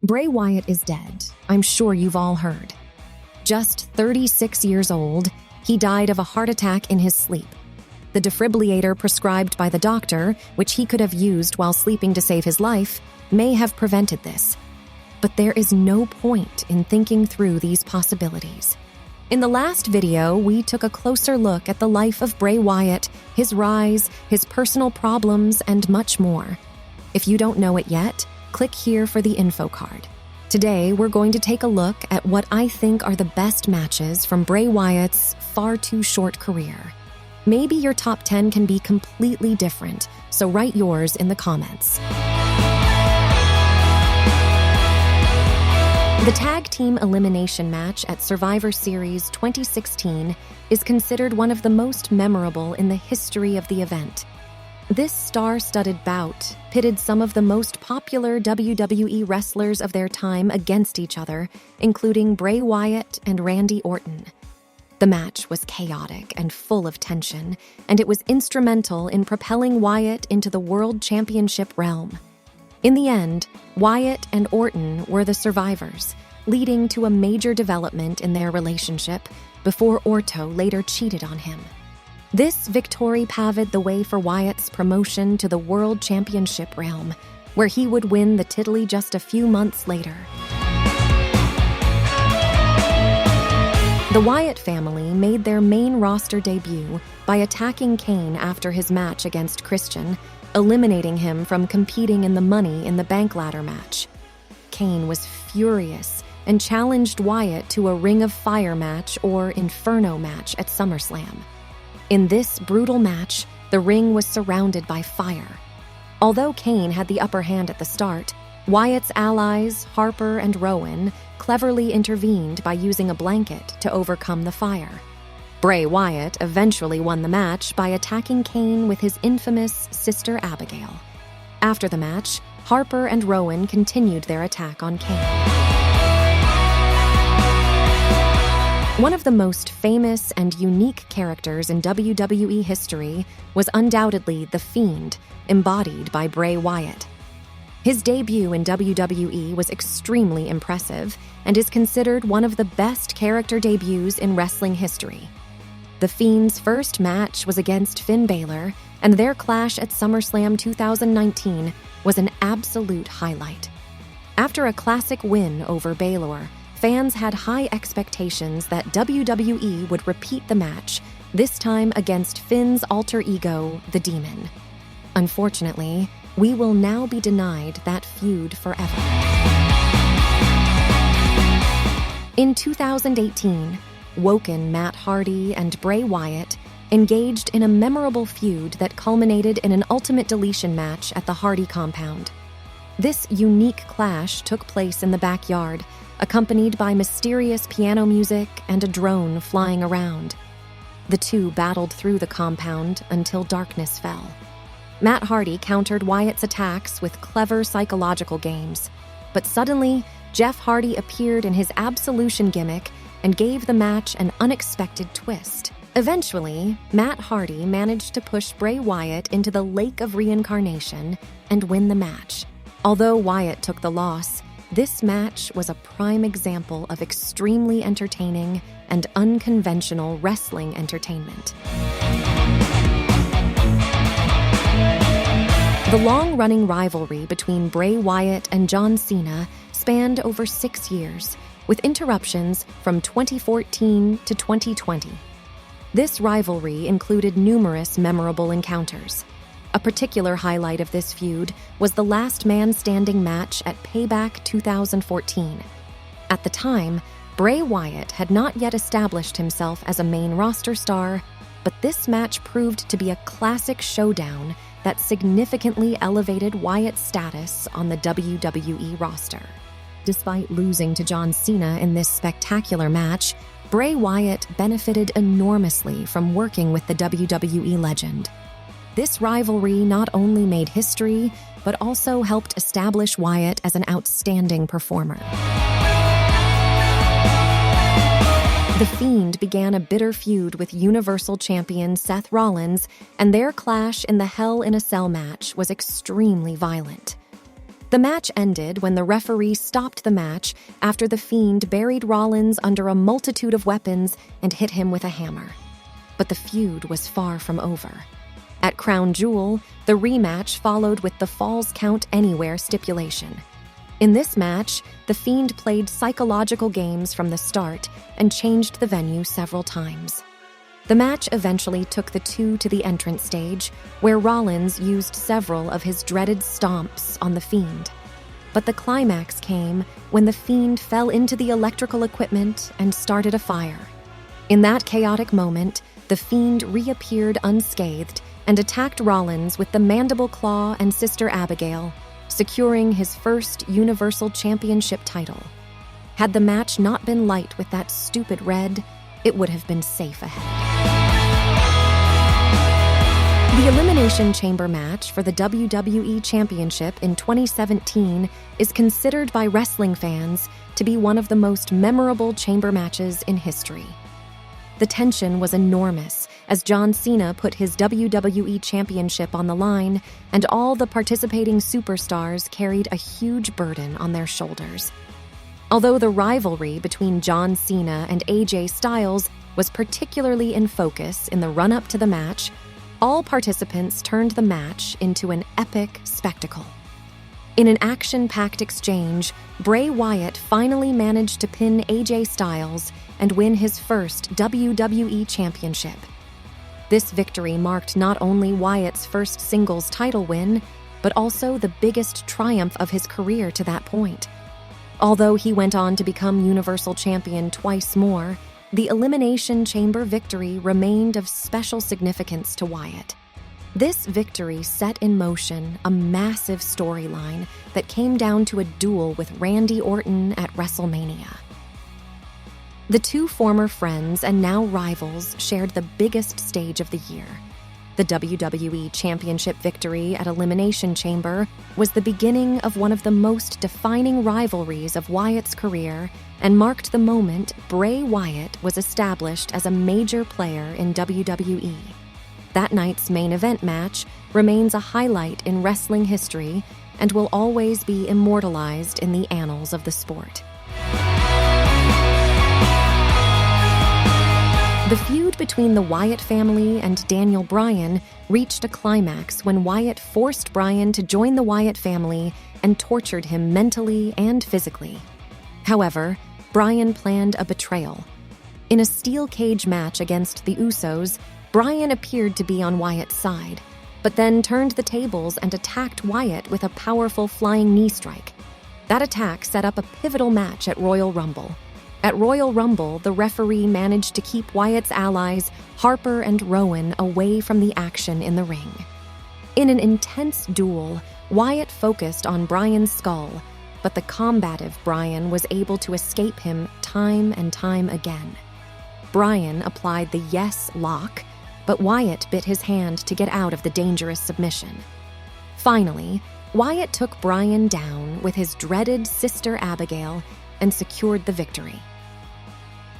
Bray Wyatt is dead. I'm sure you've all heard. Just 36 years old, he died of a heart attack in his sleep. The defibrillator prescribed by the doctor, which he could have used while sleeping to save his life, may have prevented this. But there is no point in thinking through these possibilities. In the last video, we took a closer look at the life of Bray Wyatt, his rise, his personal problems, and much more. If you don't know it yet, click here for the info card. Today, we're going to take a look at what I think are the best matches from Bray Wyatt's far too short career. Maybe your top 10 can be completely different, so write yours in the comments. The Tag Team Elimination match at Survivor Series 2016 is considered one of the most memorable in the history of the event. This star-studded bout pitted some of the most popular WWE wrestlers of their time against each other, including Bray Wyatt and Randy Orton. The match was chaotic and full of tension, and it was instrumental in propelling Wyatt into the World Championship realm. In the end, Wyatt and Orton were the survivors, leading to a major development in their relationship before Orton later cheated on him. This victory paved the way for Wyatt's promotion to the World Championship realm, where he would win the title just a few months later. The Wyatt family made their main roster debut by attacking Kane after his match against Christian, eliminating him from competing in the Money in the Bank ladder match. Kane was furious and challenged Wyatt to a Ring of Fire match or Inferno match at SummerSlam. In this brutal match, the ring was surrounded by fire. Although Kane had the upper hand at the start, Wyatt's allies, Harper and Rowan, cleverly intervened by using a blanket to overcome the fire. Bray Wyatt eventually won the match by attacking Kane with his infamous Sister Abigail. After the match, Harper and Rowan continued their attack on Kane. One of the most famous and unique characters in WWE history was undoubtedly The Fiend, embodied by Bray Wyatt. His debut in WWE was extremely impressive and is considered one of the best character debuts in wrestling history. The Fiend's first match was against Finn Balor, and their clash at SummerSlam 2019 was an absolute highlight. After a classic win over Balor, fans had high expectations that WWE would repeat the match, this time against Finn's alter ego, the Demon. Unfortunately, we will now be denied that feud forever. In 2018, Woken Matt Hardy and Bray Wyatt engaged in a memorable feud that culminated in an Ultimate Deletion match at the Hardy compound. This unique clash took place in the backyard, accompanied by mysterious piano music and a drone flying around. The two battled through the compound until darkness fell. Matt Hardy countered Wyatt's attacks with clever psychological games, but suddenly, Jeff Hardy appeared in his Absolution gimmick and gave the match an unexpected twist. Eventually, Matt Hardy managed to push Bray Wyatt into the Lake of Reincarnation and win the match. Although Wyatt took the loss, this match was a prime example of extremely entertaining and unconventional wrestling entertainment. The long-running rivalry between Bray Wyatt and John Cena spanned over 6 years, with interruptions from 2014 to 2020. This rivalry included numerous memorable encounters. A particular highlight of this feud was the last man standing match at Payback 2014. At the time, Bray Wyatt had not yet established himself as a main roster star, but this match proved to be a classic showdown that significantly elevated Wyatt's status on the WWE roster. Despite losing to John Cena in this spectacular match, Bray Wyatt benefited enormously from working with the WWE legend. This rivalry not only made history, but also helped establish Wyatt as an outstanding performer. The Fiend began a bitter feud with Universal Champion Seth Rollins, and their clash in the Hell in a Cell match was extremely violent. The match ended when the referee stopped the match after The Fiend buried Rollins under a multitude of weapons and hit him with a hammer. But the feud was far from over. At Crown Jewel, the rematch followed with the Falls Count Anywhere stipulation. In this match, The Fiend played psychological games from the start and changed the venue several times. The match eventually took the two to the entrance stage, where Rollins used several of his dreaded stomps on The Fiend. But the climax came when The Fiend fell into the electrical equipment and started a fire. In that chaotic moment, The Fiend reappeared unscathed and attacked Rollins with the Mandible Claw and Sister Abigail, securing his first Universal Championship title. Had the match not been light with that stupid red, it would have been safe ahead. The Elimination Chamber match for the WWE Championship in 2017 is considered by wrestling fans to be one of the most memorable chamber matches in history. The tension was enormous as John Cena put his WWE Championship on the line, and all the participating superstars carried a huge burden on their shoulders. Although the rivalry between John Cena and AJ Styles was particularly in focus in the run-up to the match, all participants turned the match into an epic spectacle. In an action-packed exchange, Bray Wyatt finally managed to pin AJ Styles and win his first WWE Championship. This victory marked not only Wyatt's first singles title win, but also the biggest triumph of his career to that point. Although he went on to become Universal Champion twice more, the Elimination Chamber victory remained of special significance to Wyatt. This victory set in motion a massive storyline that came down to a duel with Randy Orton at WrestleMania. The two former friends and now rivals shared the biggest stage of the year. The WWE Championship victory at Elimination Chamber was the beginning of one of the most defining rivalries of Wyatt's career and marked the moment Bray Wyatt was established as a major player in WWE. That night's main event match remains a highlight in wrestling history and will always be immortalized in the annals of the sport. The feud between the Wyatt family and Daniel Bryan reached a climax when Wyatt forced Bryan to join the Wyatt family and tortured him mentally and physically. However, Bryan planned a betrayal. In a steel cage match against the Usos, Bryan appeared to be on Wyatt's side, but then turned the tables and attacked Wyatt with a powerful flying knee strike. That attack set up a pivotal match at Royal Rumble. At Royal Rumble, the referee managed to keep Wyatt's allies, Harper and Rowan, away from the action in the ring. In an intense duel, Wyatt focused on Bryan's skull, but the combative Bryan was able to escape him time and time again. Bryan applied the yes lock, but Wyatt bit his hand to get out of the dangerous submission. Finally, Wyatt took Bryan down with his dreaded Sister Abigail and secured the victory.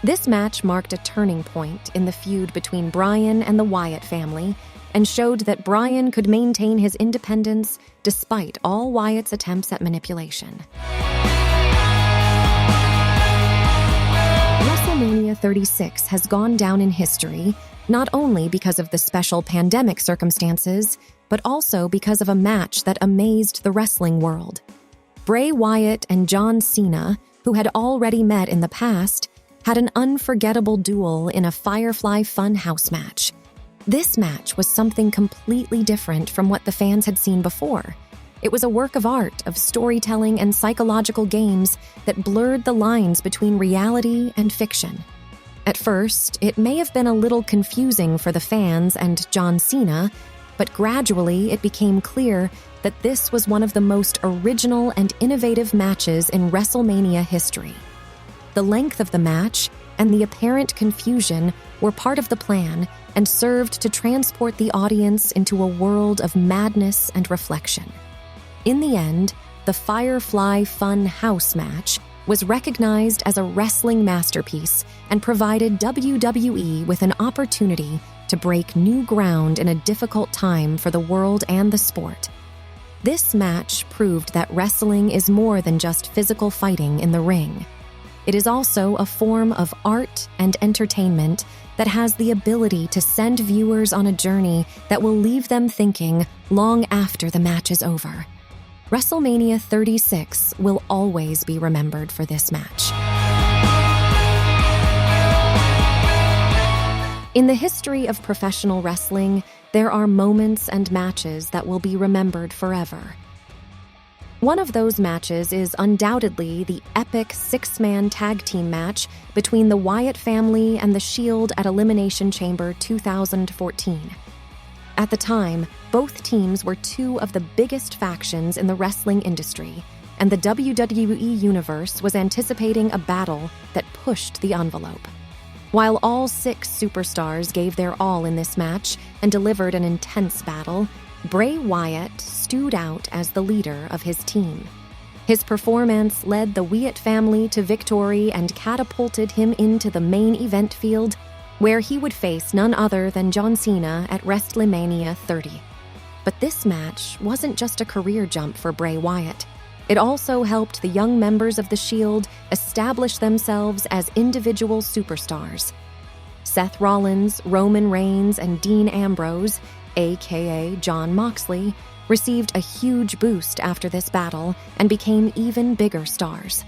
This match marked a turning point in the feud between Bryan and the Wyatt family and showed that Bryan could maintain his independence despite all Wyatt's attempts at manipulation. WrestleMania 36 has gone down in history not only because of the special pandemic circumstances, but also because of a match that amazed the wrestling world. Bray Wyatt and John Cena, who had already met in the past, had an unforgettable duel in a Firefly Funhouse match. This match was something completely different from what the fans had seen before. It was a work of art, of storytelling and psychological games that blurred the lines between reality and fiction. At first, it may have been a little confusing for the fans and John Cena, but gradually it became clear that this was one of the most original and innovative matches in WrestleMania history. The length of the match and the apparent confusion were part of the plan and served to transport the audience into a world of madness and reflection. In the end, the Firefly Fun House match was recognized as a wrestling masterpiece and provided WWE with an opportunity to break new ground in a difficult time for the world and the sport. This match proved that wrestling is more than just physical fighting in the ring. It is also a form of art and entertainment that has the ability to send viewers on a journey that will leave them thinking long after the match is over. WrestleMania 36 will always be remembered for this match. In the history of professional wrestling, there are moments and matches that will be remembered forever. One of those matches is undoubtedly the epic six-man tag team match between the Wyatt family and The Shield at Elimination Chamber 2014. At the time, both teams were two of the biggest factions in the wrestling industry, and the WWE Universe was anticipating a battle that pushed the envelope. While all six superstars gave their all in this match and delivered an intense battle, Bray Wyatt stood out as the leader of his team. His performance led the Wyatt family to victory and catapulted him into the main event field, where he would face none other than John Cena at WrestleMania 30. But this match wasn't just a career jump for Bray Wyatt. It also helped the young members of The Shield establish themselves as individual superstars. Seth Rollins, Roman Reigns, and Dean Ambrose, aka Jon Moxley, received a huge boost after this battle and became even bigger stars.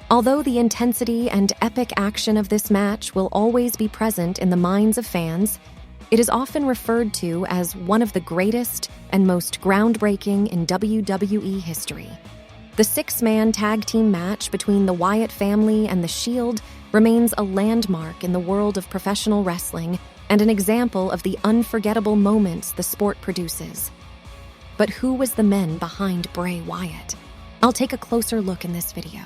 Although the intensity and epic action of this match will always be present in the minds of fans, it is often referred to as one of the greatest and most groundbreaking in WWE history. The six-man tag team match between the Wyatt family and The Shield remains a landmark in the world of professional wrestling and an example of the unforgettable moments the sport produces. But who was the men behind Bray Wyatt? I'll take a closer look in this video.